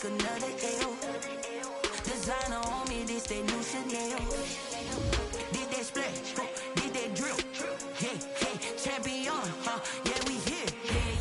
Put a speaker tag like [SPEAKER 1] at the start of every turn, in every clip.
[SPEAKER 1] take another L. Designer on me, this that new Chanel. Did that splash, did that drill. Yeah, champion, yeah, we here.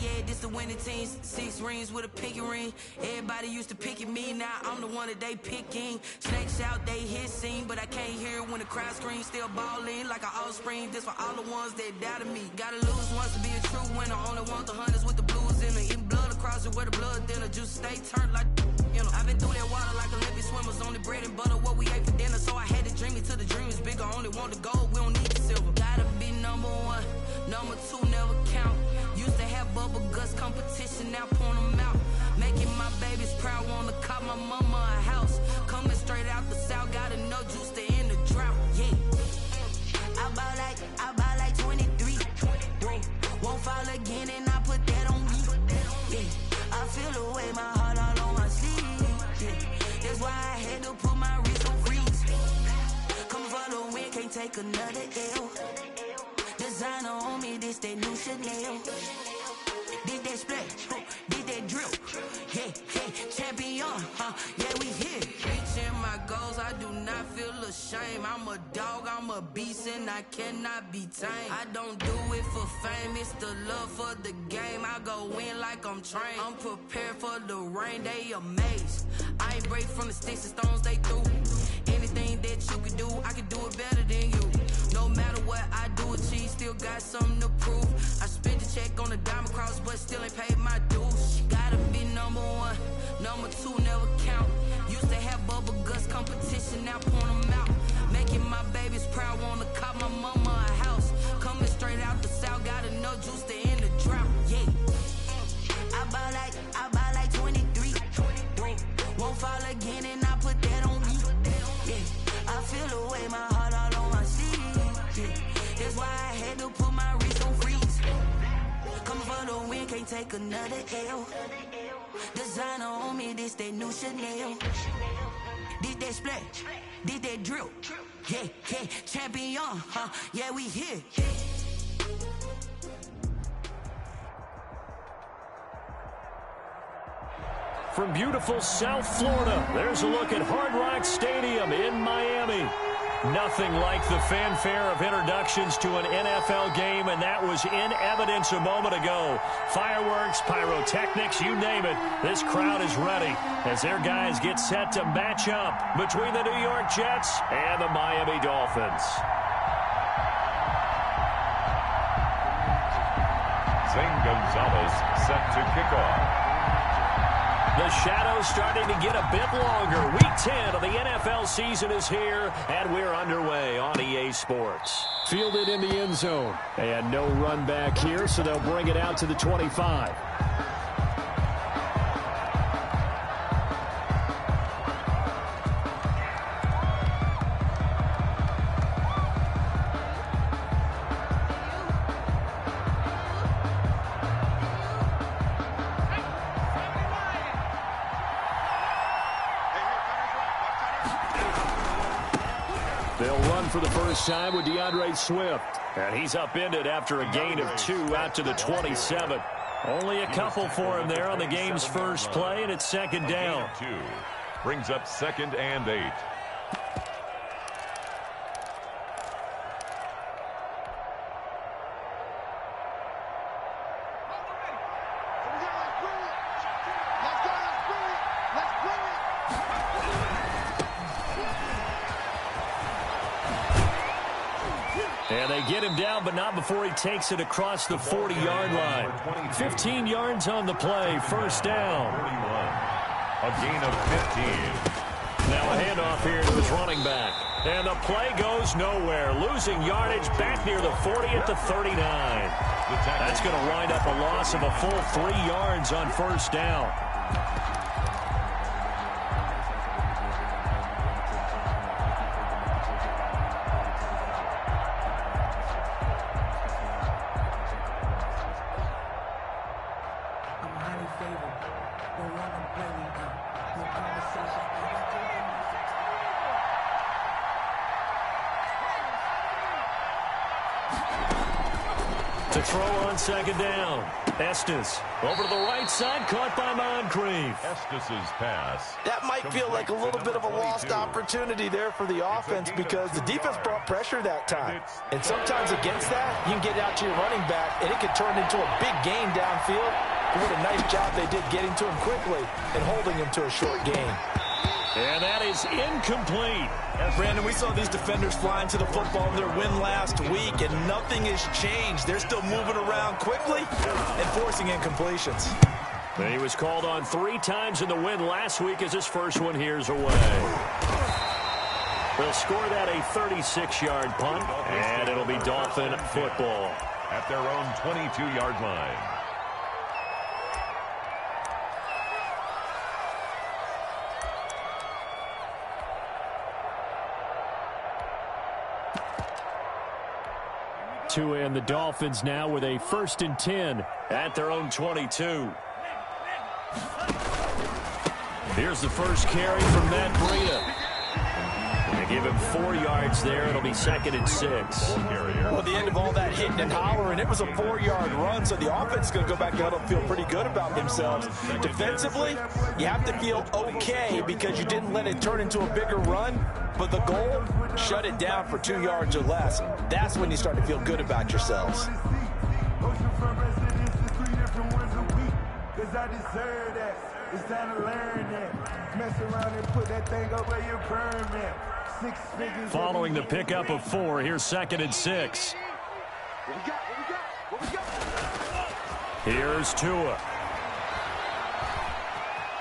[SPEAKER 1] Yeah, this the winning teams. 6 rings with a pinky ring. Everybody used to picking me, now I'm the one that they picking. Snakes out, they hissing, but I can't hear when the crowd screams. Still balling like an offspring. This for all the ones that doubted me. Gotta lose once to be a true winner. Only want the hunters with the blues in it. Eating blood across it where the blood thinner. Juice stay turned like you know. I've been through that water like Olympic swimmers. Only bread and butter what we ate for dinner. So I had to dream it till the dream is bigger. Only want the gold, we don't need the silver. Gotta be number 1, number 2 never count. Used to have bubble guts competition, now point them out. Making my babies proud, wanna cop my mama a house. Coming straight out the south, gotta know juice to end the drought. Yeah, I bought like 23. Whoa, won't fall again and I put that on me. Yeah, I feel the way, my heart all on my sleeve. Yeah, that's why I had to put my wrist on freeze. Come for the win, can't take another L. Designer on me, this that new Chanel. Did that splash, did that drill. Yeah, champion, yeah, we here. Reaching my goals, I do not feel ashamed. I'm a dog, I'm a beast, and I cannot be tamed. I don't do it for fame, it's the love for the game. I go in like I'm trained. I'm prepared for the rain, they amazed. I ain't break from the sticks and stones they threw. Anything that you can do, I can do it better than you. No matter what I do, achieve, still got something to prove. I spent the check on the diamond cross, but still ain't paid my dues. Gotta be number 1, number 2 never count. Used to have bubble guts competition, now point them out. Making my babies proud, wanna cop my mama a house. Coming straight out the south, gotta know juice to end the drought. Yeah, I bought like 23. Won't fall again and I put that on me. Yeah, I feel the way, my heart all on my sleeve. Yeah, that's why I had to put my wrist on freeze. Coming for the win, can't take another L. Designer on me, this that new Chanel. Did that splash, did that drill. Yeah, champion, yeah, we here.
[SPEAKER 2] From beautiful South Florida, there's a look at Hard Rock Stadium in Miami. Nothing like the fanfare of introductions to an NFL game, and that was in evidence a moment ago. Fireworks, pyrotechnics, you name it. This crowd is ready as their guys get set to match up between the New York Jets and the Miami Dolphins.
[SPEAKER 3] Zane Gonzalez set to kick off.
[SPEAKER 2] The shadow's starting to get a bit longer. Week 10 of the NFL season is here, and we're underway on EA Sports.
[SPEAKER 4] Fielded in the end zone. And no run back here, so they'll bring it out to the 25. They'll run for the first time with DeAndre Swift.
[SPEAKER 2] And he's upended after a gain of 2 out to the 27. Only a couple for him there on the game's first play, and it's second down.
[SPEAKER 3] 2 brings up 2nd and 8.
[SPEAKER 2] And they get him down, but not before he takes it across the 40-yard line. 15 yards on the play, first down.
[SPEAKER 3] A gain of 15.
[SPEAKER 2] Now a handoff here to his running back. And the play goes nowhere. Losing yardage back near the 40 at the 39. That's going to wind up a loss of a full 3 yards on first down. To throw on second down. Estes over to the right side, caught by Moncrief.
[SPEAKER 3] Estes' pass.
[SPEAKER 5] That might feel like a little bit of a lost opportunity there for the offense because the defense brought pressure that time. And sometimes against that, you can get out to your running back, and it can turn into a big gain downfield. But what a nice job they did getting to him quickly and holding him to a short gain.
[SPEAKER 2] And that is incomplete.
[SPEAKER 5] Brandon, we saw these defenders flying to the football in their win last week, and nothing has changed. They're still moving around quickly and forcing incompletions.
[SPEAKER 2] He was called on 3 times in the win last week as his first one here's away. They'll score that a 36-yard punt, and it'll be Dolphin football.
[SPEAKER 3] At their own 22-yard line.
[SPEAKER 2] And the Dolphins now with a 1st and 10 at their own 22. Here's the first carry from Matt Breida. They give him 4 yards there. It'll be 2nd and 6.
[SPEAKER 5] Well, at the end of all that hitting and hollering, it was a 4-yard run, so the offense is going to go back out and feel pretty good about themselves. Defensively, you have to feel okay because you didn't let it turn into a bigger run, but the goal, shut it down for 2 yards or less. That's when you start to feel good about yourselves.
[SPEAKER 6] It's time to learn that. Mess around and put that thing up where your permit. 6 figures.
[SPEAKER 2] Following the pickup of 4, here's 2nd and 6. Here's Tua.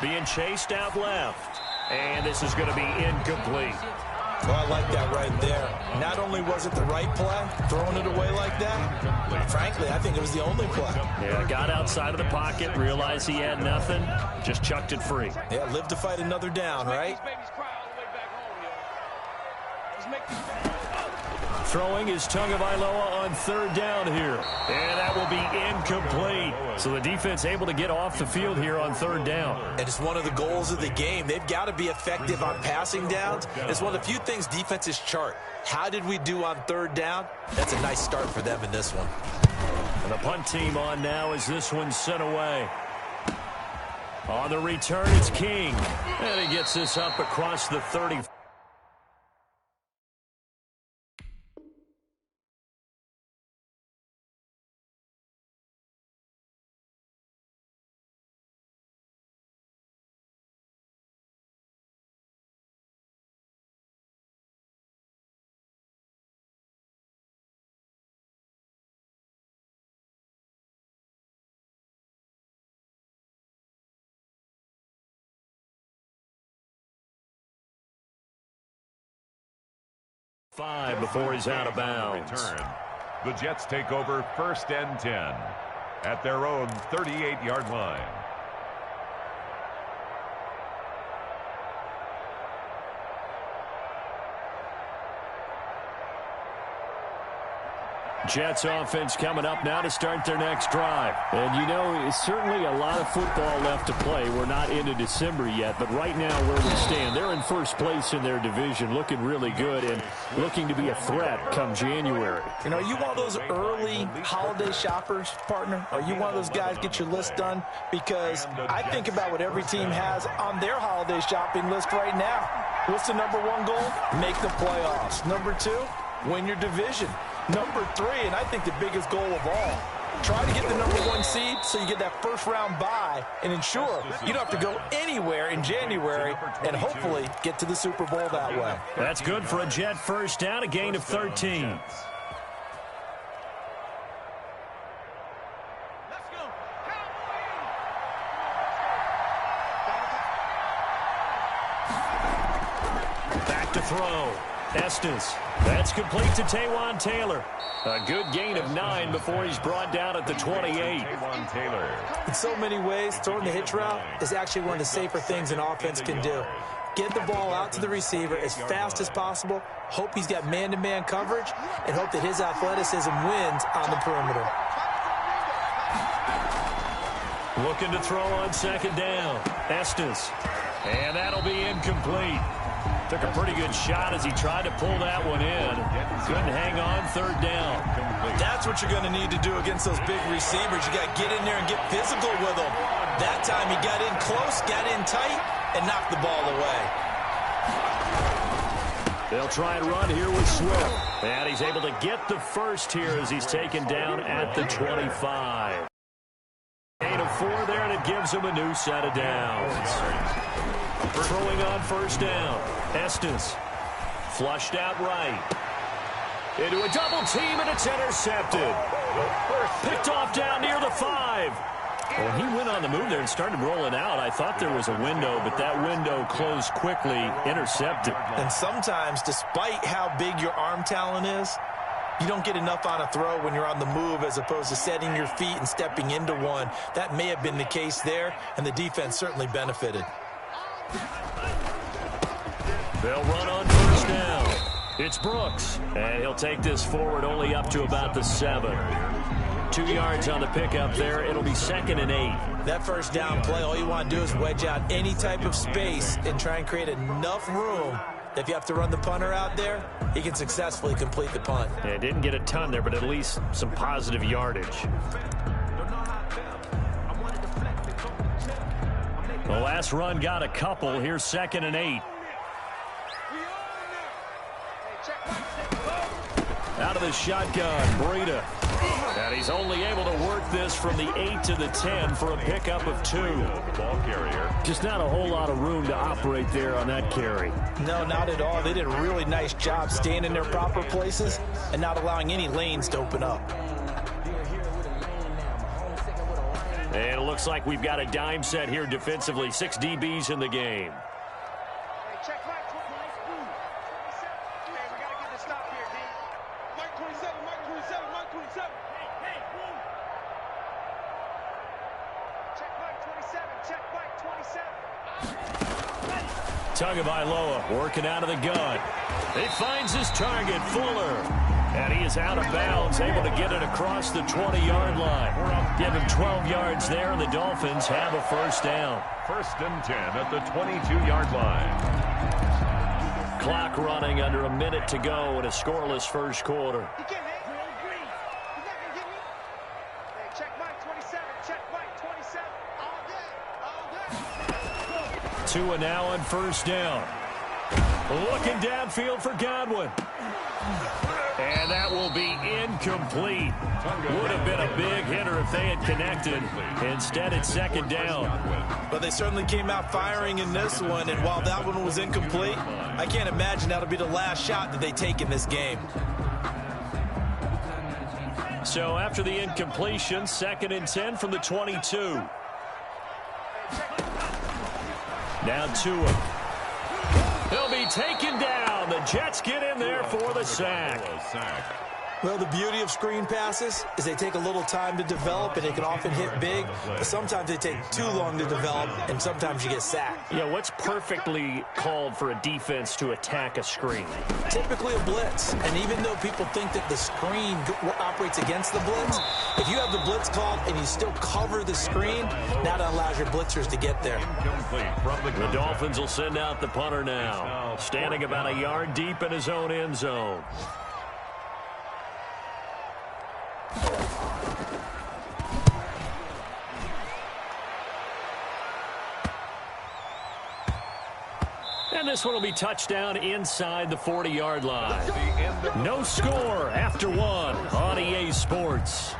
[SPEAKER 2] Being chased out left. And this is going to be incomplete.
[SPEAKER 5] Well, I like that right there. Not only was it the right play, throwing it away like that, frankly, I think it was the only play.
[SPEAKER 2] Yeah, got outside of the pocket, realized he had nothing, just chucked it free.
[SPEAKER 5] Yeah, live to fight another down, right?
[SPEAKER 2] Throwing is Tagovailoa on 3rd down here. And that will be incomplete. So the defense able to get off the field here on 3rd down.
[SPEAKER 5] And it's one of the goals of the game. They've got to be effective on passing downs. It's one of the few things defenses chart. How did we do on 3rd down? That's a nice start for them in this one.
[SPEAKER 2] And the punt team on now as this one's sent away. On the return, it's King. And he gets this up across the 30. Before he's out of bounds.
[SPEAKER 3] The Jets take over 1st and 10 at their own 38-yard line.
[SPEAKER 2] Jets offense coming up now to start their next drive. And you know, it's certainly a lot of football left to play. We're not into December yet, but right now where we stand, they're in 1st place in their division, looking really good and looking to be a threat come January.
[SPEAKER 5] You know, are you one of those early holiday shoppers, partner? Are you one of those guys get your list done? Because I think about what every team has on their holiday shopping list right now. What's the #1 goal? Make the playoffs. #2, win your division. #3, and I think the biggest goal of all, try to get the #1 seed so you get that 1st round bye and ensure you don't have to go anywhere in January and hopefully get to the Super Bowl that way.
[SPEAKER 2] That's good for a Jet 1st down, a gain of 13. Back to throw. Estes. That's complete to Taywan Taylor. A good gain of 9 before he's brought down at the 28.
[SPEAKER 3] Taywan Taylor.
[SPEAKER 5] In so many ways, throwing the hitch route is actually one of the safer things an offense can do. Get the ball out to the receiver as fast as possible, hope he's got man-to-man coverage, and hope that his athleticism wins on the perimeter.
[SPEAKER 2] Looking to throw on 2nd down. Estes. And that'll be incomplete. Took a pretty good shot as he tried to pull that one in. Couldn't hang on, third down.
[SPEAKER 5] That's what you're going to need to do against those big receivers. You got to get in there and get physical with them. That time he got in close, got in tight, and knocked the ball away.
[SPEAKER 2] They'll try and run here with Swift. And he's able to get the first here as he's taken down at the 25. 8 of 4 there, and it gives him a new set of downs. Throwing on first down. Estes flushed out right. Into a double team, and it's intercepted. Picked off down near the 5. Well, he went on the move there and started rolling out. I thought there was a window, but that window closed quickly, intercepted.
[SPEAKER 5] And sometimes, despite how big your arm talent is, you don't get enough on a throw when you're on the move as opposed to setting your feet and stepping into one. That may have been the case there, and the defense certainly benefited.
[SPEAKER 2] They'll run on first down. It's Brooks, and he'll take this forward only up to about the 7. 2 yards on the pickup there. It'll be 2nd and 8.
[SPEAKER 5] That first down play, all you want to do is wedge out any type of space and try and create enough room that if you have to run the punter out there, he can successfully complete the punt.
[SPEAKER 2] Yeah, didn't get a ton there, but at least some positive yardage. The last run got a couple. Here's 2nd and 8. Out of the shotgun, Breida. And he's only able to work this from the 8 to the 10 for a pickup of 2.
[SPEAKER 3] Ball carrier.
[SPEAKER 4] Just not a whole lot of room to operate there on that carry.
[SPEAKER 5] No, not at all. They did a really nice job staying in their proper places and not allowing any lanes to open up.
[SPEAKER 2] And it looks like we've got a dime set here defensively. 6 DBs in the game. Tagovailoa working out of the gun. He finds his target, Fuller. And he is out of bounds, able to get it across the 20-yard line. Give him 12 yards there, and the Dolphins have a first down.
[SPEAKER 3] 1st and 10 at the 22-yard line.
[SPEAKER 2] Clock running under a minute to go in a scoreless first quarter. Tua now on first down. Looking downfield for Godwin. And that will be incomplete. Would have been a big hitter if they had connected. Instead, it's 2nd down.
[SPEAKER 5] But they certainly came out firing in this one, and while that one was incomplete, I can't imagine that'll be the last shot that they take in this game.
[SPEAKER 2] So after the incompletion, 2nd and 10 from the 22. Now Tua. He'll be taken down. The Jets get in there for the sack.
[SPEAKER 5] Well, the beauty of screen passes is they take a little time to develop, and they can often hit big, but sometimes they take too long to develop, and sometimes you get sacked.
[SPEAKER 2] Yeah, what's perfectly called for a defense to attack a screen?
[SPEAKER 5] Typically a blitz, and even though people think that the screen operates against the blitz, if you have the blitz called and you still cover the screen, that allows your blitzers to get there.
[SPEAKER 2] The Dolphins will send out the punter now, standing about a yard deep in his own end zone. And this one will be touchdown inside the 40-yard line. No score after 1 on EA Sports.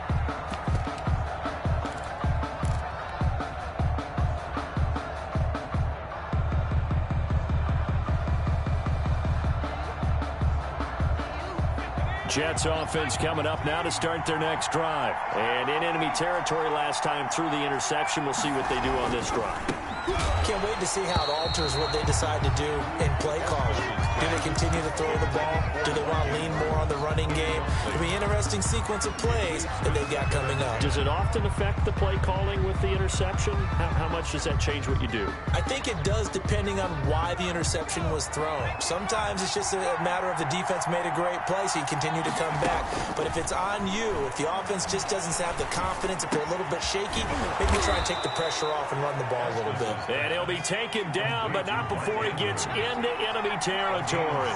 [SPEAKER 2] Jets offense coming up now to start their next drive. And in enemy territory last time through the interception. We'll see what they do on this drive.
[SPEAKER 5] Can't wait to see how it alters what they decide to do in play calling. Do they continue to throw the ball? Do they want to lean more on the running game? It'll be an interesting sequence of plays that they've got coming up.
[SPEAKER 2] Does it often affect the play calling with the interception? How much does that change what you do?
[SPEAKER 5] I think it does depending on why the interception was thrown. Sometimes it's just a matter of the defense made a great play, so you continue to come back. But if it's on you, if the offense just doesn't have the confidence, if they're a little bit shaky, maybe try and take the pressure off and run the ball a little bit.
[SPEAKER 2] And he'll be taken down, but not before he gets into enemy territory.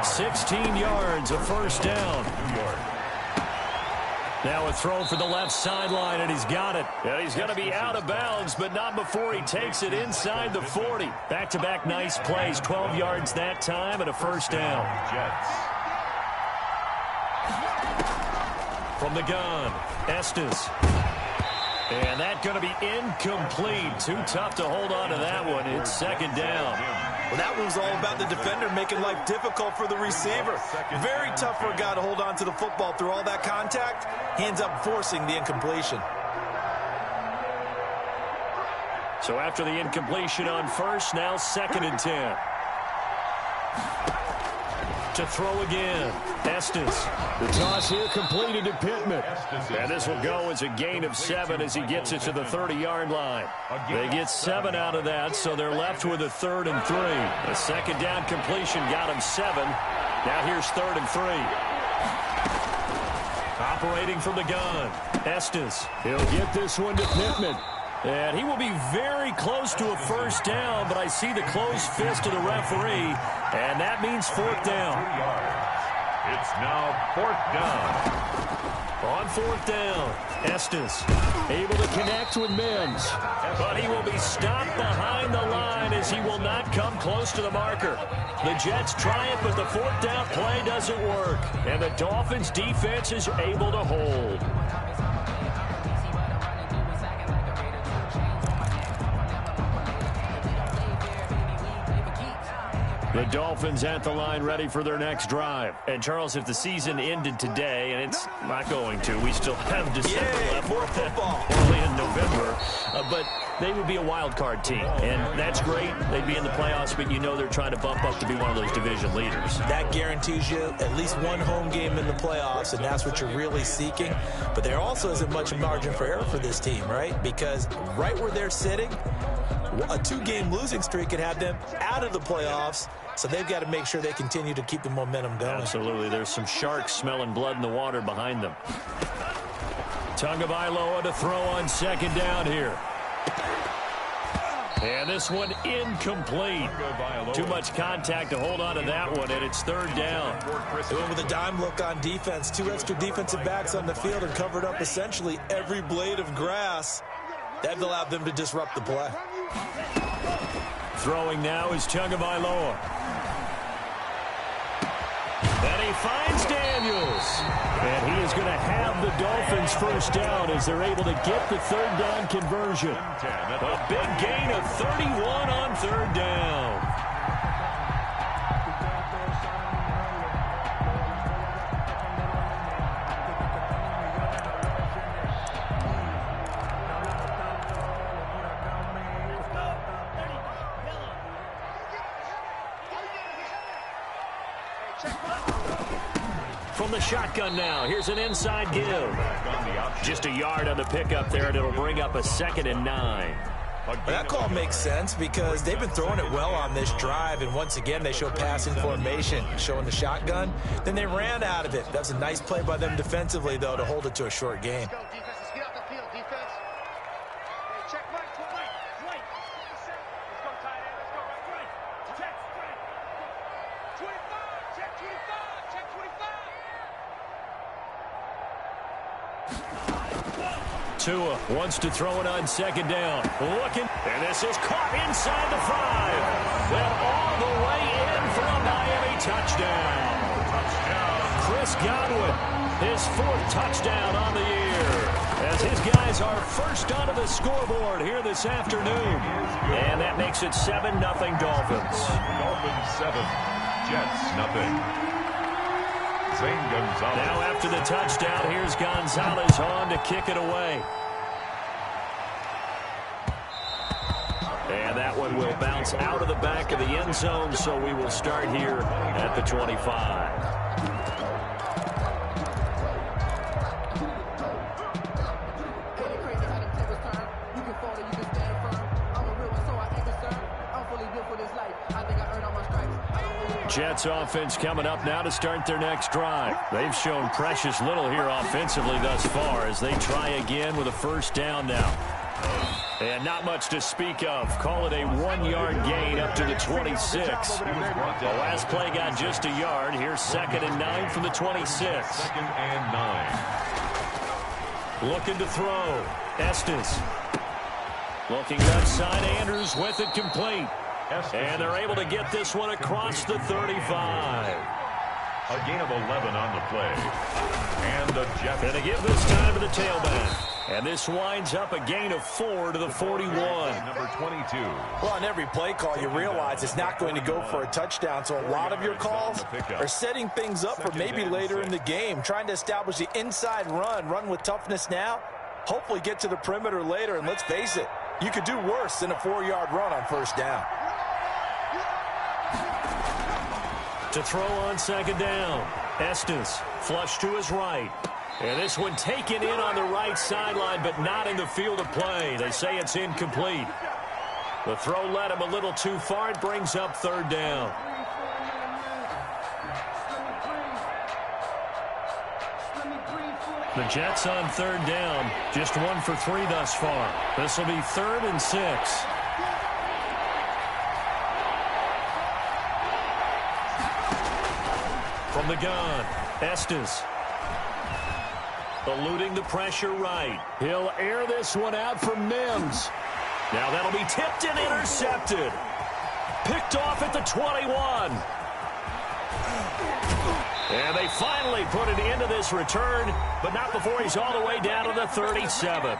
[SPEAKER 2] 16 yards, a first down. Now a throw for the left sideline, and he's got it. And he's going to be out of bounds, but not before he takes it inside the 40. Back-to-back nice plays, 12 yards that time, and a first down. From the gun, Estes. And that's going to be incomplete. Too tough to hold on to that one. It's second down.
[SPEAKER 5] Well, that one was all about the defender making life difficult for the receiver. Very tough for a guy to hold on to the football through all that contact. He ends up forcing the incompletion.
[SPEAKER 2] So after the incompletion on first, now 2nd and 10. To throw again, Estes.
[SPEAKER 4] The toss here completed to Pittman.
[SPEAKER 2] And this will go as a gain of 7 as he gets it to the 30-yard line. They get 7 out of that, so they're left with a 3rd and 3. The second down completion got him 7. Now here's 3rd and 3. Operating from the gun, Estes.
[SPEAKER 4] He'll get this one to Pittman.
[SPEAKER 2] And he will be very close to a first down, but I see the closed fist of the referee, and that means 4th down.
[SPEAKER 3] It's now 4th down.
[SPEAKER 2] On 4th down, Estes able to connect with Mims, but he will be stopped behind the line as he will not come close to the marker. The Jets try it, but the 4th down play doesn't work, and the Dolphins defense is able to hold. The Dolphins at the line ready for their next drive. And, Charles, if the season ended today, and it's not going to, we still have December left.
[SPEAKER 5] More football.
[SPEAKER 2] Early in November. But they would be a wild card team. And that's great. They'd be in the playoffs, but you know they're trying to bump up to be one of those division leaders.
[SPEAKER 5] That guarantees you at least one home game in the playoffs, and that's what you're really seeking. But there also isn't much margin for error for this team, right? Because right where they're sitting, a 2-game losing streak could have them out of the playoffs. So they've got to make sure they continue to keep the momentum going.
[SPEAKER 2] Absolutely. There's some sharks smelling blood in the water behind them. Tagovailoa to throw on 2nd down here. And this one incomplete. Too much contact to hold on to that one, and it's 3rd down.
[SPEAKER 5] They went with a dime look on defense. 2 extra defensive backs on the field and covered up essentially every blade of grass. That allowed them to disrupt the play.
[SPEAKER 2] Throwing now is Tagovailoa. And he finds Daniels. And he is going to have the Dolphins first down as they're able to get the 3rd down conversion. A big gain of 31 on 3rd down. From the shotgun now, here's an inside give. Just a yard on the pickup there, and it'll bring up a 2nd and 9.
[SPEAKER 5] Well, that call makes sense because they've been throwing it well on this drive, and once again they show passing formation, showing the shotgun. Then they ran out of it. That was a nice play by them defensively, though, to hold it to a short gain.
[SPEAKER 2] Tua wants to throw it on 2nd down. Looking, and this is caught inside the 5. And all the way in for a Miami touchdown. Chris Godwin, his 4th touchdown on the year. As his guys are first onto the scoreboard here this afternoon. And that makes it 7-0 Dolphins.
[SPEAKER 3] Dolphins 7, Jets 0.
[SPEAKER 2] Now after the touchdown, here's Gonzalez on to kick it away. And that one will bounce out of the back of the end zone, so we will start here at the 25. Jets offense coming up now to start their next drive. They've shown precious little here offensively thus far as they try again with a first down now. And not much to speak of. Call it a 1-yard gain up to the 26. The last play got just a yard. Here's 2nd and 9 from the 26.
[SPEAKER 3] 2nd and 9.
[SPEAKER 2] Looking to throw. Estes. Looking left side. Andrews with it complete. And they're able to get this one across the 35.
[SPEAKER 3] A gain of 11 on the play. And the Jets.
[SPEAKER 2] Going to give this time to the tailback. And this winds up a gain of 4 to the 41.
[SPEAKER 3] Number 22.
[SPEAKER 5] Well, on every play call, you realize it's not going to go for a touchdown. So a lot of your calls are setting things up for maybe later in the game, trying to establish the inside run with toughness now, hopefully get to the perimeter later. And let's face it, you could do worse than a 4-yard run on first down.
[SPEAKER 2] To throw on 2nd down. Estes flush to his right. And this one taken in on the right sideline, but not in the field of play. They say it's incomplete. The throw led him a little too far. It brings up 3rd down. The Jets on 3rd down. Just 1 for 3 thus far. This will be 3rd and 6. From the gun, Estes. Eluding the pressure right. He'll air this one out for Mims. Now that'll be tipped and intercepted. Picked off at the 21. And they finally put an end to this return, but not before he's all the way down to the 37.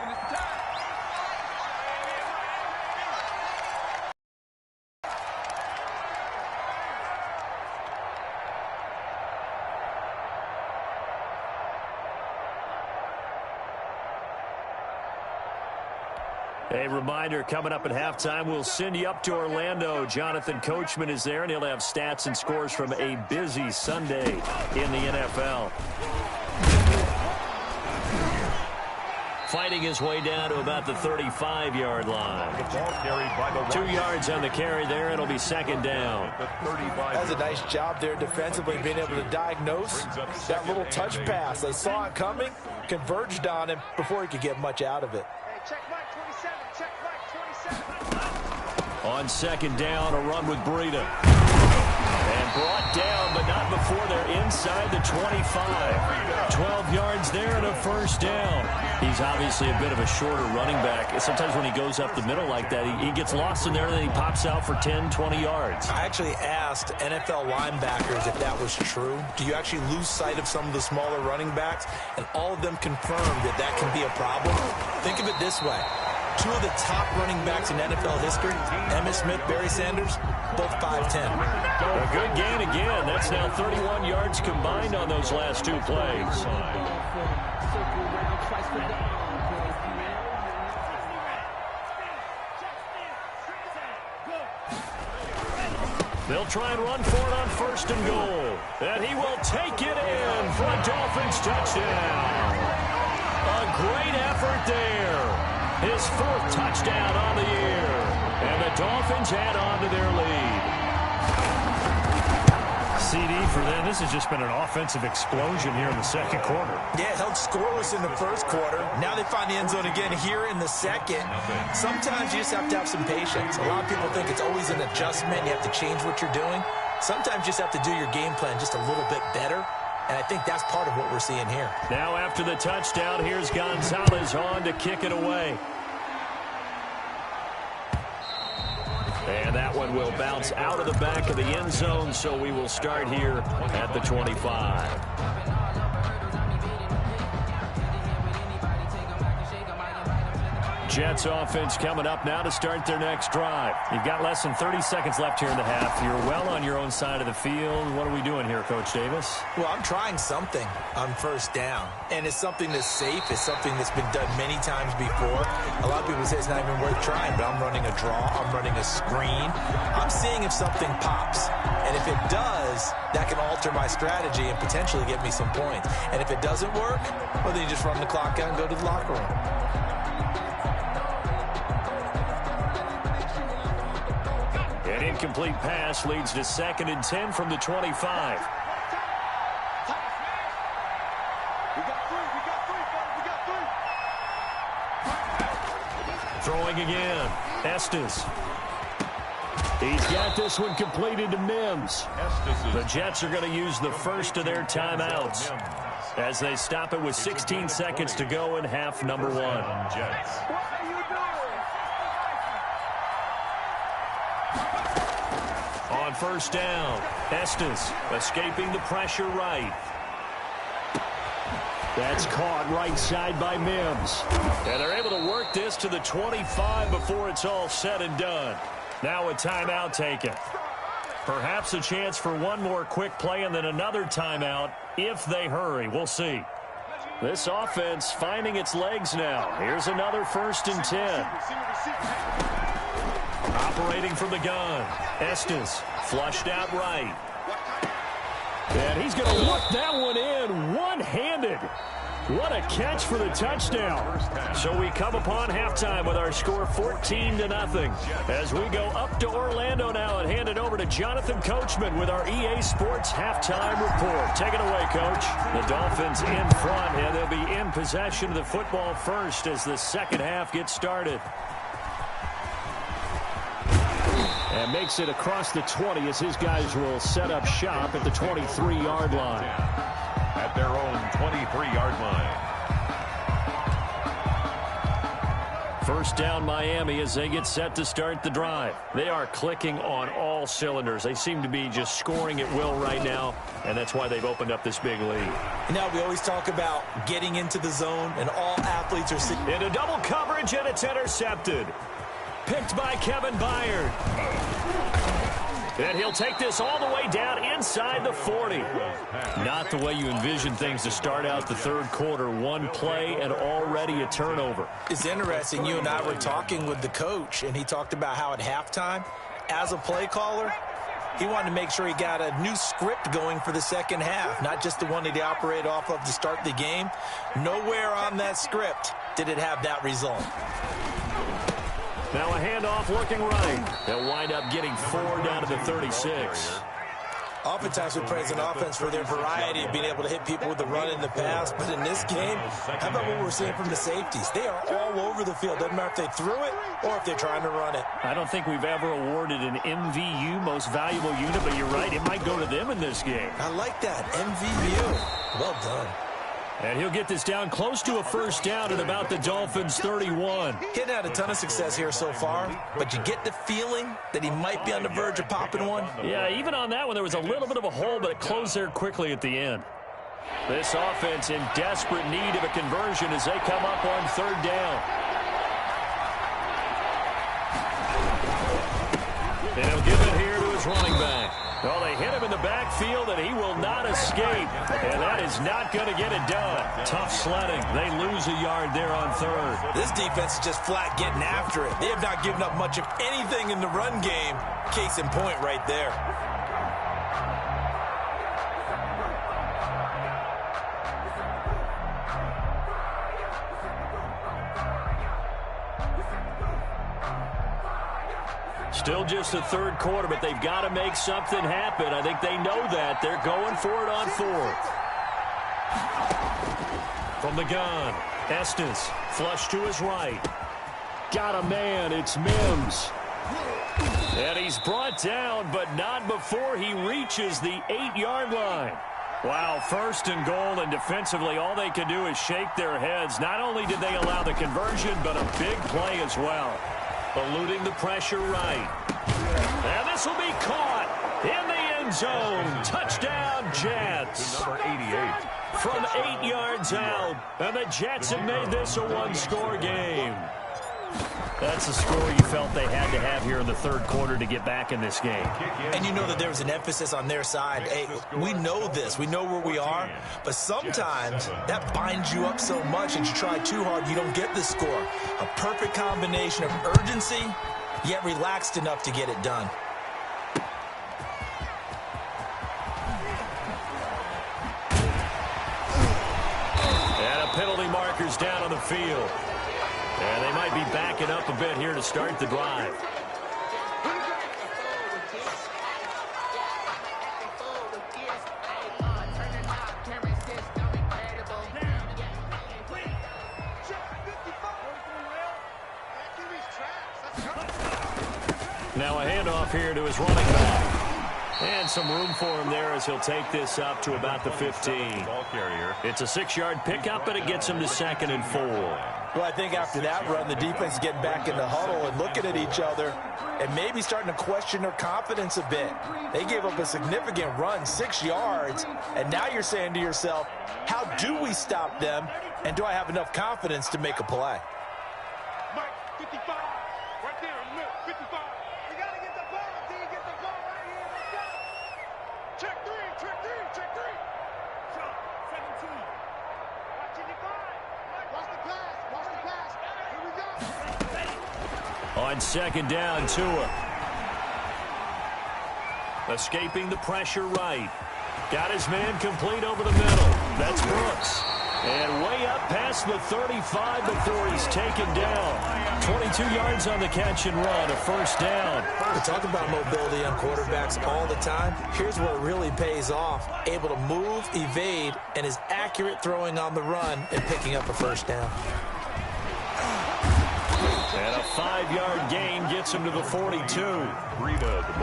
[SPEAKER 2] A reminder, coming up at halftime, we'll send you up to Orlando. Jonathan Coachman is there, and he'll have stats and scores from a busy Sunday in the NFL. Fighting his way down to about the 35-yard line.
[SPEAKER 3] The ball carried by the
[SPEAKER 2] 2 yards on the carry there. It'll be 2nd down.
[SPEAKER 5] That's a nice job there defensively, being able to diagnose that little touch pass. They saw it coming, converged on him before he could get much out of it.
[SPEAKER 2] On 2nd down, a run with Breida. And brought down, but not before they're inside the 25. 12 yards there and a 1st down. He's obviously a bit of a shorter running back. Sometimes when he goes up the middle like that, he gets lost in there and then he pops out for 10, 20 yards.
[SPEAKER 5] I actually asked NFL linebackers if that was true. Do you actually lose sight of some of the smaller running backs? And all of them confirmed that that can be a problem. Think of it this way. 2 of the top running backs in NFL history, Emmitt Smith, Barry Sanders, both 5'10".
[SPEAKER 2] A good gain again. That's now 31 yards combined on those last 2 plays. They'll try and run for it on 1st and goal. And he will take it in for a Dolphins touchdown. A great effort there. His 4th touchdown on the year. And the Dolphins add on to their lead.
[SPEAKER 4] CD for them. This has just been an offensive explosion here in the 2nd quarter.
[SPEAKER 5] Yeah, held scoreless in the 1st quarter. Now they find the end zone again here in the 2nd. Sometimes you just have to have some patience. A lot of people think it's always an adjustment. You have to change what you're doing. Sometimes you just have to do your game plan just a little bit better. And I think that's part of what we're seeing here.
[SPEAKER 2] Now after the touchdown, here's Gonzalez on to kick it away. And that one will bounce out of the back of the end zone, so we will start here at the 25. Jets offense coming up now to start their next drive. You've got less than 30 seconds left here in the half. You're well on your own side of the field. What are we doing here, Coach Davis?
[SPEAKER 5] Well, I'm trying something on 1st down. And it's something that's safe. It's something that's been done many times before. A lot of people say it's not even worth trying, but I'm running a draw. I'm running a screen. I'm seeing if something pops. And if it does, that can alter my strategy and potentially get me some points. And if it doesn't work, well, then you just run the clock out and go to the locker room.
[SPEAKER 2] An incomplete pass leads to 2nd and 10 from the 25. Throwing again. Estes. He's got this one completed to Mims. The Jets are going to use the first of their timeouts as they stop it with 16 seconds to go in half number 1. On first down, Estes escaping the pressure right.
[SPEAKER 4] That's caught right side by Mims.
[SPEAKER 2] And they're able to work this to the 25 before it's all said and done. Now a timeout taken. Perhaps a chance for one more quick play and then another timeout if they hurry. We'll see. This offense finding its legs now. Here's another 1st and 10. Operating from the gun. Estes flushed out right. And he's going to look that one in one-handed. What a catch for the touchdown. So we come upon halftime with our score 14-0 as we go up to Orlando now and hand it over to Jonathan Coachman with our EA Sports halftime report. Take it away, Coach. The Dolphins in front, and they'll be in possession of the football first as the second half gets started.
[SPEAKER 4] And makes it across the 20 as his guys will set up shop at the 23-yard line.
[SPEAKER 3] At their own 23-yard line.
[SPEAKER 2] First down Miami as they get set to start the drive. They are clicking on all cylinders. They seem to be just scoring at will right now, and that's why they've opened up this big lead.
[SPEAKER 5] Now we always talk about getting into the zone, and all athletes are
[SPEAKER 2] into double coverage, and it's intercepted. Picked by Kevin Byard. And he'll take this all the way down inside the 40. Not the way you envision things to start out the third quarter. One play and already a turnover.
[SPEAKER 5] It's interesting. You and I were talking with the coach, and he talked about how at halftime, as a play caller, he wanted to make sure he got a new script going for the second half, not just the one that he operated off of to start the game. Nowhere on that script did it have that result.
[SPEAKER 2] Now a handoff looking right. They'll wind up getting 4 down to the 36.
[SPEAKER 5] Oftentimes we praise an offense for their variety of being able to hit people with the run in the pass. But in this game, how about what we're seeing from the safeties? They are all over the field. Doesn't matter if they threw it or if they're trying to run it.
[SPEAKER 2] I don't think we've ever awarded an MVU, most valuable unit, but you're right. It might go to them in this game.
[SPEAKER 5] I like that. MVU. Well done.
[SPEAKER 2] And he'll get this down close to a first down at about the Dolphins' 31.
[SPEAKER 5] He hadn't had a ton of success here so far, but you get the feeling that he might be on the verge of popping one.
[SPEAKER 2] Yeah, even on that one, there was a little bit of a hole, but it closed there quickly at the end. This offense in desperate need of a conversion as they come up on third down. And he'll give it here to his running back. Well, they hit him in the backfield, and he will not escape. And that is not going to get it done. Tough sledding. They lose a yard there on third.
[SPEAKER 5] This defense is just flat getting after it. They have not given up much of anything in the run game. Case in point right there.
[SPEAKER 2] Still just the third quarter, but they've got to make something happen. I think they know that. They're going for it on fourth. From the gun, Estes, flush to his right.
[SPEAKER 4] Got a man, it's Mims.
[SPEAKER 2] And he's brought down, but not before he reaches the 8-yard line. Wow, first and goal, and defensively all they can do is shake their heads. Not only did they allow the conversion, but a big play as well. Eluding the pressure right. And this will be caught in the end zone. Touchdown, Jets.
[SPEAKER 3] Number 88.
[SPEAKER 2] From 8 yards out. And the Jets have made this a one-score game. That's the score you felt they had to have here in the third quarter to get back in this game.
[SPEAKER 5] And you know that there's an emphasis on their side. Hey, we know this. We know where we are. But sometimes that binds you up so much that you try too hard, you don't get the score. A perfect combination of urgency, yet relaxed enough to get it done.
[SPEAKER 2] And a penalty marker's down on the field. And they might be backing up a bit here to start the drive. Now a handoff here to his running back. And some room for him there as he'll take this up to about the 15.
[SPEAKER 3] Ball carrier.
[SPEAKER 2] It's a 6-yard pickup, but it gets him to 2nd and 4.
[SPEAKER 5] Well, I think after that run, the defense is getting back in the huddle and looking at each other and maybe starting to question their confidence a bit. They gave up a significant run, 6 yards, and now you're saying to yourself, how do we stop them, and do I have enough confidence to make a play?
[SPEAKER 6] Mike, 55. Right there, look, 55. You got to get the ball until you get the ball right here. Let's go. Check three, check three, check three. Shot, 17. Watch it, decline. Watch the pass, watch the pass. Here we go.
[SPEAKER 2] On 2nd down, Tua. Escaping the pressure right. Got his man complete over the middle. That's Brooks. And way up past the 35 before he's taken down. 22 yards on the catch and run, a 1st down.
[SPEAKER 5] We talk about mobility on quarterbacks all the time. Here's where it really pays off. Able to move, evade, and is accurate throwing on the run and picking up a 1st down.
[SPEAKER 2] And a 5-yard gain gets him to the 42.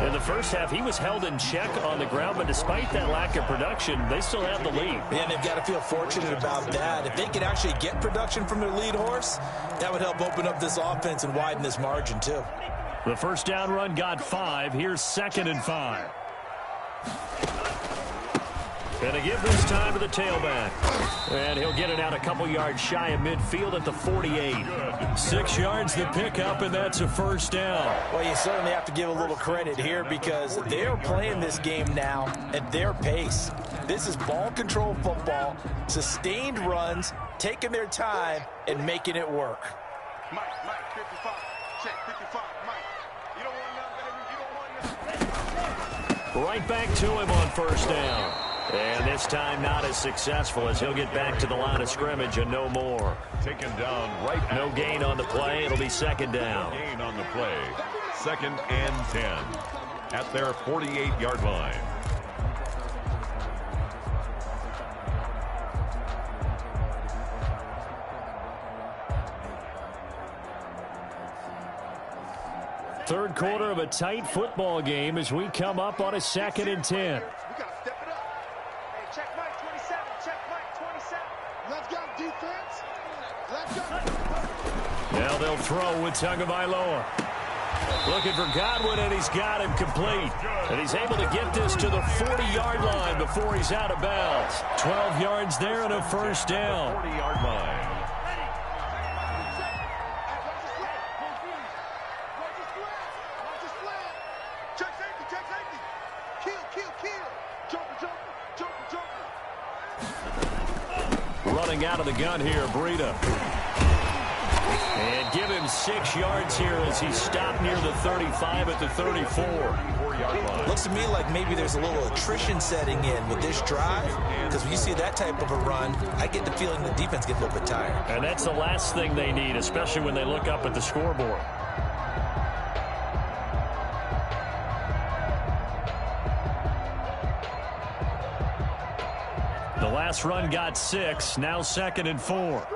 [SPEAKER 2] In the first half, he was held in check on the ground, but despite that lack of production, they still have the lead.
[SPEAKER 5] Yeah, and they've got to feel fortunate about that. If they could actually get production from their lead horse, that would help open up this offense and widen this margin, too.
[SPEAKER 2] The 1st down run got 5. Here's 2nd and 5. And a give this time to the tailback. And he'll get it out a couple yards shy of midfield at the 48. 6 yards the pickup, and that's a 1st down.
[SPEAKER 5] Well, you certainly have to give a little credit here because they're playing this game now at their pace. This is ball control football, sustained runs, taking their time, and making it work.
[SPEAKER 6] Mike, 55. Check, 55. Mike, you don't want nothing, baby. You don't want nothing.
[SPEAKER 2] Right back to him on 1st down. And this time not as successful as he'll get back to the line of scrimmage and no more.
[SPEAKER 3] Taken down right.
[SPEAKER 2] No gain on the play. It'll be 2nd down.
[SPEAKER 3] Gain on the play. 2nd and 10 at their 48-yard line.
[SPEAKER 2] Third quarter of a tight football game as we come up on a 2nd and 10.
[SPEAKER 6] We got to step it up. Hey, check Mike 27. Check Mike 27. Let's go, defense. Let's go.
[SPEAKER 2] Now they'll throw with Tagovailoa. Looking for Godwin, and he's got him complete. And he's able to get this to the 40-yard line before he's out of bounds. 12 yards there and a 1st down.
[SPEAKER 3] 40-yard line.
[SPEAKER 2] Running out of the gun here, Breida. And give him 6 yards here as he's stopped near the 35 at the 34.
[SPEAKER 3] 4-yard line.
[SPEAKER 5] Looks to me like maybe there's a little attrition setting in with this drive because when you see that type of a run, I get the feeling the defense gets a little bit tired.
[SPEAKER 2] And that's the last thing they need, especially when they look up at the scoreboard. The last run got 6, now 2nd and 4.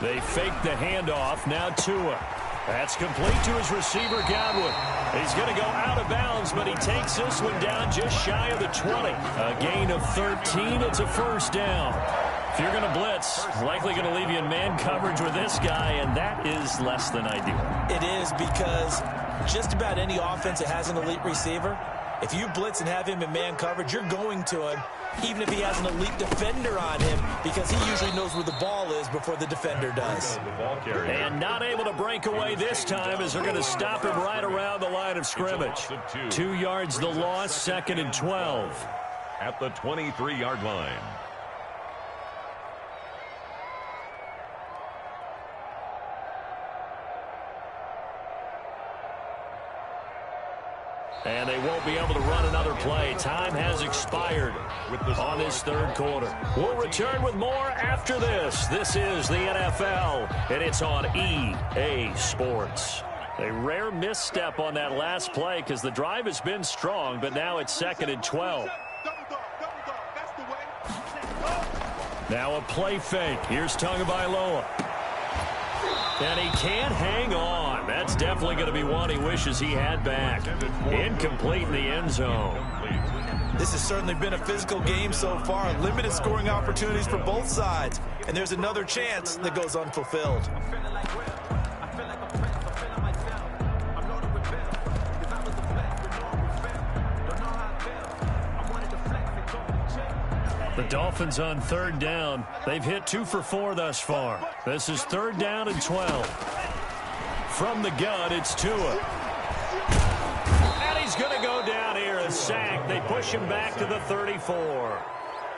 [SPEAKER 2] They fake the handoff, now Tua. That's complete to his receiver, Godwin. He's going to go out of bounds, but he takes this one down just shy of the 20. A gain of 13, it's a 1st down. If you're going to blitz, likely going to leave you in man coverage with this guy, and that is less than ideal.
[SPEAKER 5] It is because just about any offense that has an elite receiver, if you blitz and have him in man coverage, you're going to him, even if he has an elite defender on him, because he usually knows where the ball is before the defender does.
[SPEAKER 2] And not able to break away this time as they're going to stop him right around the line of scrimmage. 2 yards the loss, 2nd and 12.
[SPEAKER 3] At the 23-yard line.
[SPEAKER 2] And they won't be able to run another play. Time has expired on this 3rd quarter. We'll return with more after this. This is the NFL, and it's on EA Sports. A rare misstep on that last play because the drive has been strong, but now it's 2nd and 12. Now a play fake. Here's Tagovailoa. And he can't hang on. That's definitely going to be one he wishes he had back. Incomplete in the end zone.
[SPEAKER 5] This has certainly been a physical game so far. Limited scoring opportunities for both sides. And there's another chance that goes unfulfilled.
[SPEAKER 2] The Dolphins on third down. They've hit 2 for 4 thus far. This is 3rd down and 12. From the gun, it's Tua. And he's going to go down here, a sack. They push him back to the 34.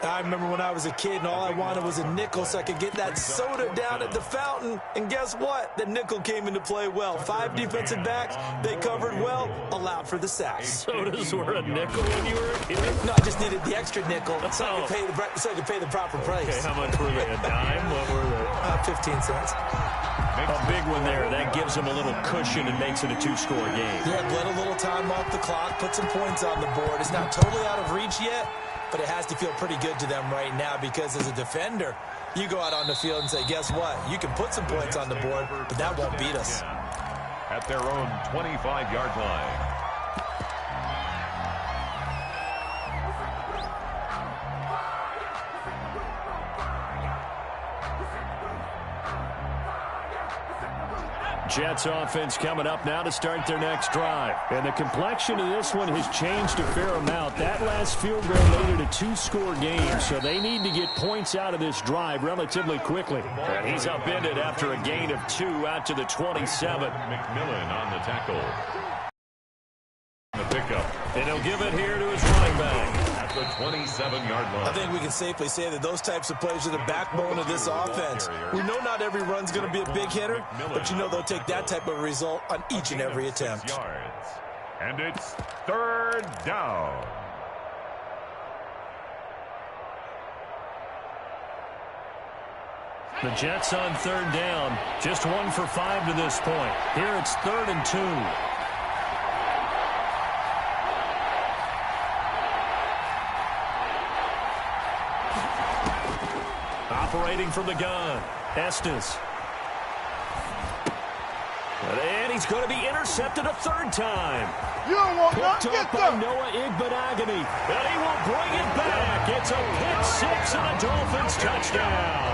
[SPEAKER 5] I remember when I was a kid and all I wanted was a nickel so I could get that soda down at the fountain. And guess what? The nickel came into play well. 5 defensive backs, they covered well, allowed for the sacks.
[SPEAKER 2] Sodas were a nickel when you were a kid?
[SPEAKER 5] No, I just needed the extra nickel so I could pay the proper price.
[SPEAKER 2] Okay, how much were they? A dime? What were they?
[SPEAKER 5] 15 cents.
[SPEAKER 2] A big one there. That gives them a little cushion and makes it a 2-score game.
[SPEAKER 5] Yeah, bled a little time off the clock, put some points on the board. It's not totally out of reach yet, but it has to feel pretty good to them right now because as a defender, you go out on the field and say, guess what? You can put some points on the board, but that won't beat us.
[SPEAKER 3] At their own 25-yard line.
[SPEAKER 2] Jets offense coming up now to start their next drive. And the complexion of this one has changed a fair amount. That last field goal made it a 2-score game, so they need to get points out of this drive relatively quickly. And he's upended after a gain of 2 out to the 27.
[SPEAKER 3] McMillan on the tackle. The pickup.
[SPEAKER 2] And he'll give it here to his running back.
[SPEAKER 3] At the 27-yard line.
[SPEAKER 5] I think we can safely say that those types of plays are the backbone of this offense. We know not every run's going to be a big hitter, but you know they'll take that type of result on each and every attempt.
[SPEAKER 3] Yards. And it's 3rd down.
[SPEAKER 2] The Jets on 3rd down. Just 1 for 5 to this point. Here it's 3rd and 2. Operating from the gun, Estes. And he's going to be intercepted a 3rd time.
[SPEAKER 6] You don't want that.
[SPEAKER 2] Picked
[SPEAKER 6] Get
[SPEAKER 2] up by
[SPEAKER 6] them.
[SPEAKER 2] Noah Igbenogany. And he will bring it back. It's a pick-6 and a Dolphins touchdown.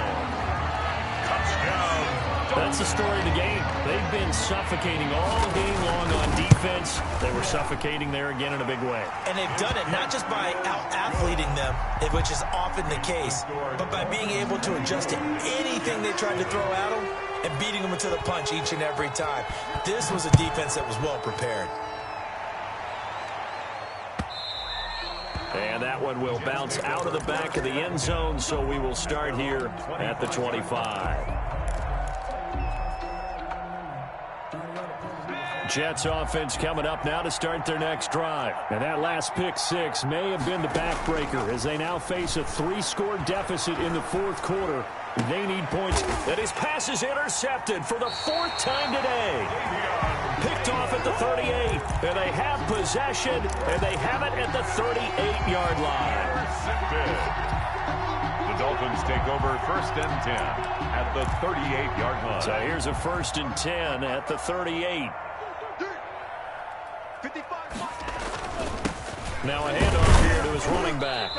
[SPEAKER 2] That's the story of the game. They've been suffocating all game long on defense. They were suffocating there again in a big way.
[SPEAKER 5] And they've done it not just by out-athleting them, which is often the case, but by being able to adjust to anything they tried to throw at them and beating them into the punch each and every time. This was a defense that was well prepared.
[SPEAKER 2] And that one will bounce out of the back of the end zone, so we will start here at the 25. Jets offense coming up now to start their next drive. And that last pick-6 may have been the backbreaker as they now face a 3-score deficit in the 4th quarter. They need points. And his pass is intercepted for the 4th time today. Picked off at the 38. And they have possession, and they have it at the 38-yard line.
[SPEAKER 3] The Dolphins take over 1st and 10 at the 38-yard line.
[SPEAKER 2] So here's a 1st and 10 at the 38. Now a handoff here to his running back.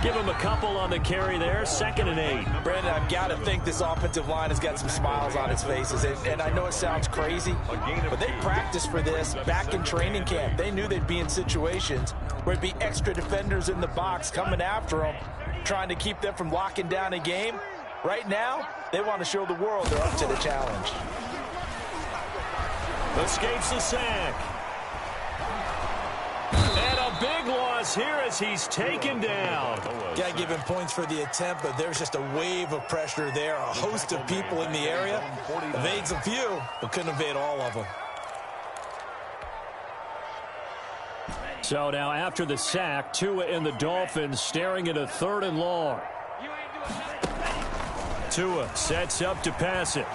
[SPEAKER 2] Give him a couple on the carry there. 2nd and 8.
[SPEAKER 5] Brandon, I've got to think this offensive line has got some smiles on its faces. And I know it sounds crazy, but they practiced for this back in training camp. They knew they'd be in situations where it'd be extra defenders in the box coming after them, trying to keep them from locking down a game. Right now, they want to show the world they're up to the challenge.
[SPEAKER 2] Escapes the sack. And a big loss here as he's taken down.
[SPEAKER 5] Got to give him points for the attempt, but there's just a wave of pressure there. A host of people in the area. Evades a few, but couldn't evade all of them.
[SPEAKER 2] So now after the sack, Tua and the Dolphins staring at a 3rd and long. Tua sets up to pass it.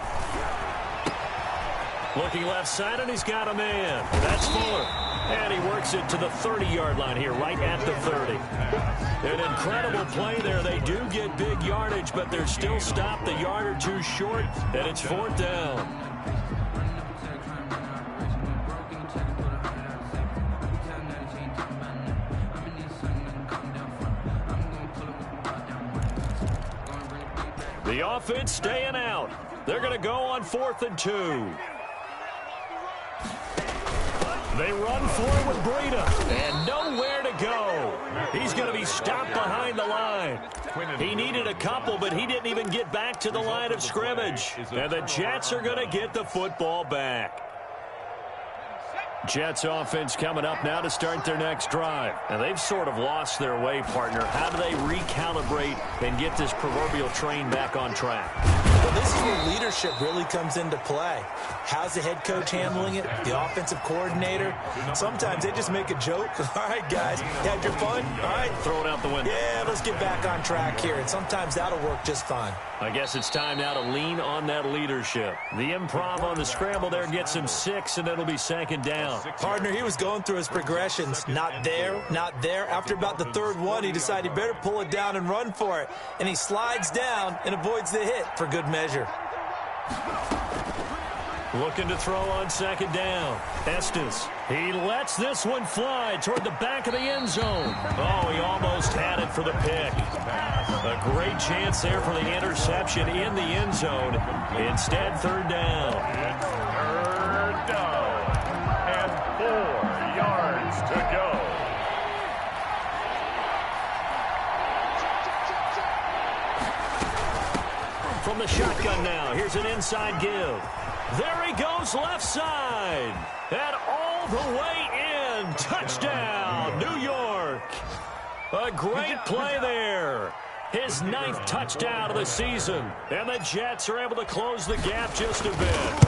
[SPEAKER 2] Looking left side, and he's got a man. That's Fuller. And he works it to the 30-yard line here, right at the 30. An incredible play there. They do get big yardage, but they're still stopped a yard or two short, and it's 4th down. The offense staying out. They're going to go on 4th and 2. They run for it with Breida, and nowhere to go. He's going to be stopped behind the line. He needed a couple, but he didn't even get back to the line of scrimmage. And the Jets are going to get the football back. Jets offense coming up now to start their next drive. And they've sort of lost their way, partner. How do they recalibrate and get this proverbial train back on track?
[SPEAKER 5] Well, this is where leadership really comes into play. How's the head coach handling it? The offensive coordinator? Sometimes they just make a joke. All right, guys, you had your fun? All right.
[SPEAKER 2] Throw it out the window.
[SPEAKER 5] Yeah, let's get back on track here. And sometimes that'll work just fine.
[SPEAKER 2] I guess it's time now to lean on that leadership. The improv on the scramble there gets him 6, and it'll be 2nd down.
[SPEAKER 5] Partner, he was going through his progressions. Not there, not there. After about the 3rd one, he decided he better pull it down and run for it. And he slides down and avoids the hit for good measure.
[SPEAKER 2] Looking to throw on 2nd down. Estes. He lets this one fly toward the back of the end zone. Oh, he almost had it for the pick. A great chance there for the interception in the end zone. Instead, 3rd down.
[SPEAKER 3] 3rd down. And 4 yards to go.
[SPEAKER 2] From the shotgun now, here's an inside give. There he goes left side. And all the way in. Touchdown, New York. A great play there. His 9th touchdown of the season. And the Jets are able to close the gap just a bit.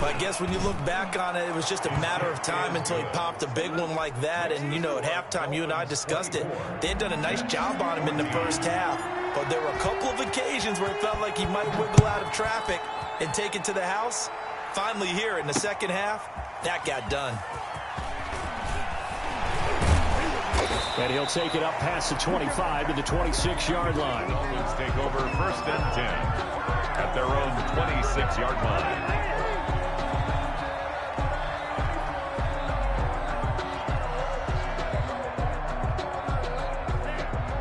[SPEAKER 5] I guess when you look back on it, it was just a matter of time until he popped a big one like that. And, you know, at halftime, you and I discussed it. They had done a nice job on him in the first half. But there were a couple of occasions where it felt like he might wiggle out of traffic and take it to the house. Finally here in the second half, that got done.
[SPEAKER 2] And he'll take it up past the 25 to the 26-yard line.
[SPEAKER 3] Dolphins take over 1st and 10 at their own 26-yard line.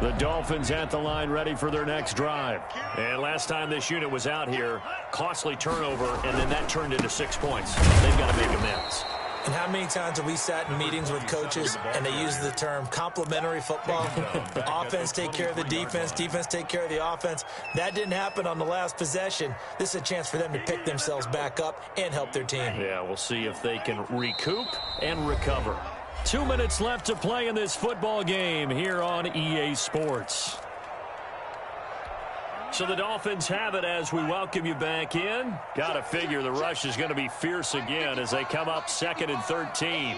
[SPEAKER 2] The Dolphins at the line ready for their next drive. And last time this unit was out here, costly turnover, and then that turned into 6 points. They've got to make amends.
[SPEAKER 5] And how many times have we sat in meetings with coaches and they use the term complementary football? The offense take care of the defense, defense take care of the offense. That didn't happen on the last possession. This is a chance for them to pick themselves back up and help their team.
[SPEAKER 2] Yeah, we'll see if they can recoup and recover. 2 minutes left to play in this football game here on EA Sports. So the Dolphins have it as we welcome you back in. Got to figure the rush is going to be fierce again as they come up 2nd and 13.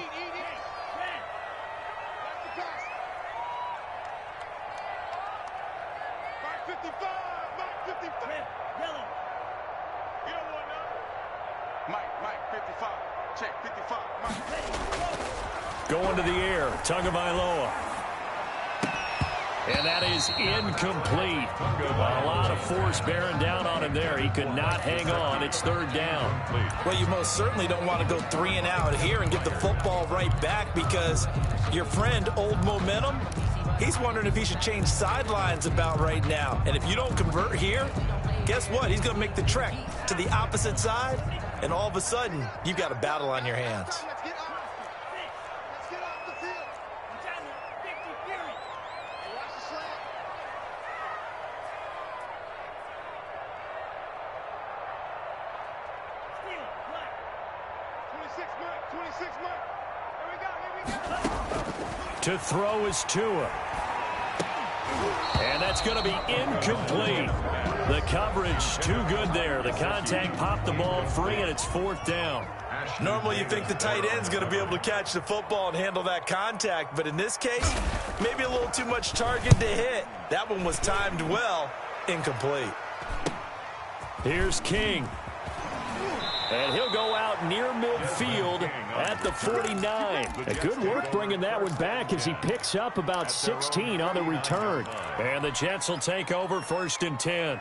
[SPEAKER 2] Going to the air, Tagovailoa. And that is incomplete. A lot of force bearing down on him there. He could not hang on. It's 3rd down.
[SPEAKER 5] Well, you most certainly don't want to go 3 and out here and get the football right back because your friend, Old Momentum, he's wondering if he should change sidelines about right now. And if you don't convert here, guess what? He's going to make the trek to the opposite side, and all of a sudden, you've got a battle on your hands.
[SPEAKER 2] To throw is Tua. And that's going to be incomplete. The coverage too good there. The contact popped the ball free, and it's 4th down.
[SPEAKER 5] Normally you think the tight end's going to be able to catch the football and handle that contact, but in this case, maybe a little too much target to hit. That one was timed well, incomplete.
[SPEAKER 2] Here's King. And he'll go out near midfield at the 49. Good work bringing that one back as he picks up about 16 on the return. And the Jets will take over 1st and 10.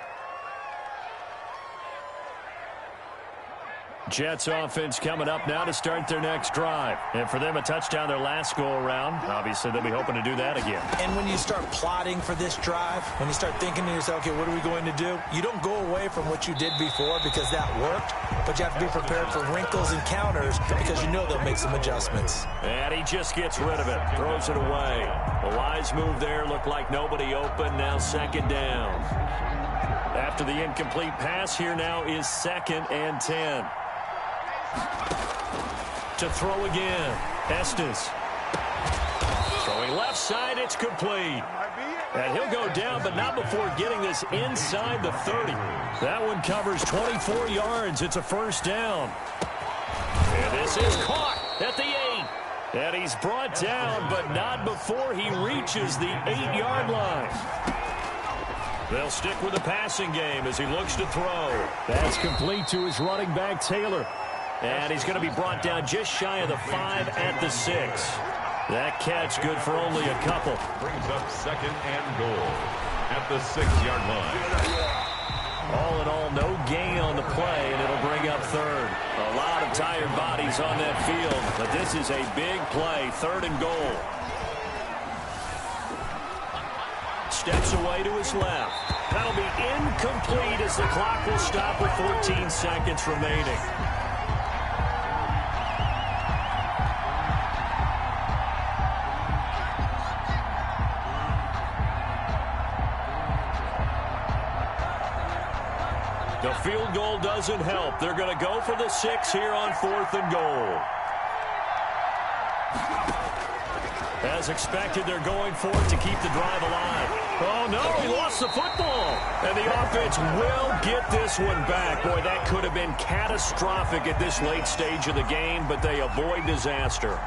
[SPEAKER 2] Jets offense coming up now to start their next drive. And for them, a touchdown their last go-around. Obviously, they'll be hoping to do that again.
[SPEAKER 5] And when you start plotting for this drive, when you start thinking to yourself, okay, what are we going to do? You don't go away from what you did before because that worked, but you have to be prepared for wrinkles and counters because you know they'll make some adjustments.
[SPEAKER 2] And he just gets rid of it, throws it away. A wise move there, looked like nobody open, now 2nd down. After the incomplete pass, here now is 2nd and 10. To throw again, Estes. Throwing left side, it's complete. And he'll go down, but not before getting this inside the 30. That one covers 24 yards. It's a 1st down. And this is caught at the 8. And he's brought down, but not before he reaches the 8-yard line. They'll stick with the passing game as he looks to throw. That's complete to his running back, Taylor. And he's going to be brought down just shy of the 5 at the 6. That catch good for only a couple.
[SPEAKER 3] Brings up 2nd and goal at the 6-yard line.
[SPEAKER 2] All in all, no gain on the play, and it'll bring up 3rd. A lot of tired bodies on that field, but this is a big play, 3rd and goal. Steps away to his left. That'll be incomplete as the clock will stop with 14 seconds remaining. The field goal doesn't help. They're going to go for the 6 here on 4th and goal. As expected, they're going for it to keep the drive alive. Oh, no, he lost the football. And the offense will get this one back. Boy, that could have been catastrophic at this late stage of the game, but they avoid disaster.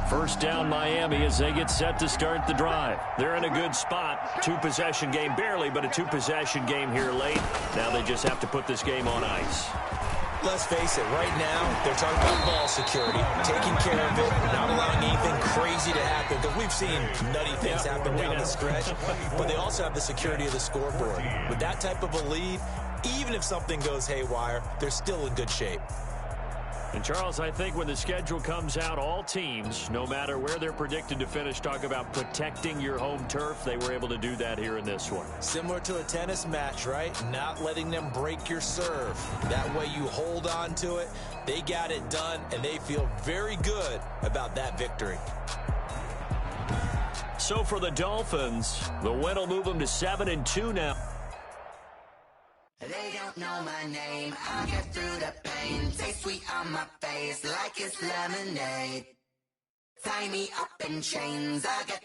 [SPEAKER 2] First down Miami as they get set to start the drive. They're in a good spot. 2-possession game, barely, but a 2-possession game here late. Now they just have to put this game on ice.
[SPEAKER 5] Let's face it, right now, they're talking about ball security, taking care of it, not allowing anything crazy to happen, because we've seen nutty things happen down the stretch, but they also have the security of the scoreboard. With that type of a lead, even if something goes haywire, they're still in good shape.
[SPEAKER 2] And, Charles, I think when the schedule comes out, all teams, no matter where they're predicted to finish, talk about protecting your home turf. They were able to do that here in this one.
[SPEAKER 5] Similar to a tennis match, right? Not letting them break your serve. That way you hold on to it. They got it done, and they feel very good about that victory.
[SPEAKER 2] So for the Dolphins, the win will move them to 7-2 now.
[SPEAKER 1] They don't know my name, I'll get through the pain. Taste sweet on my face like it's lemonade. Tie me up in chains, I get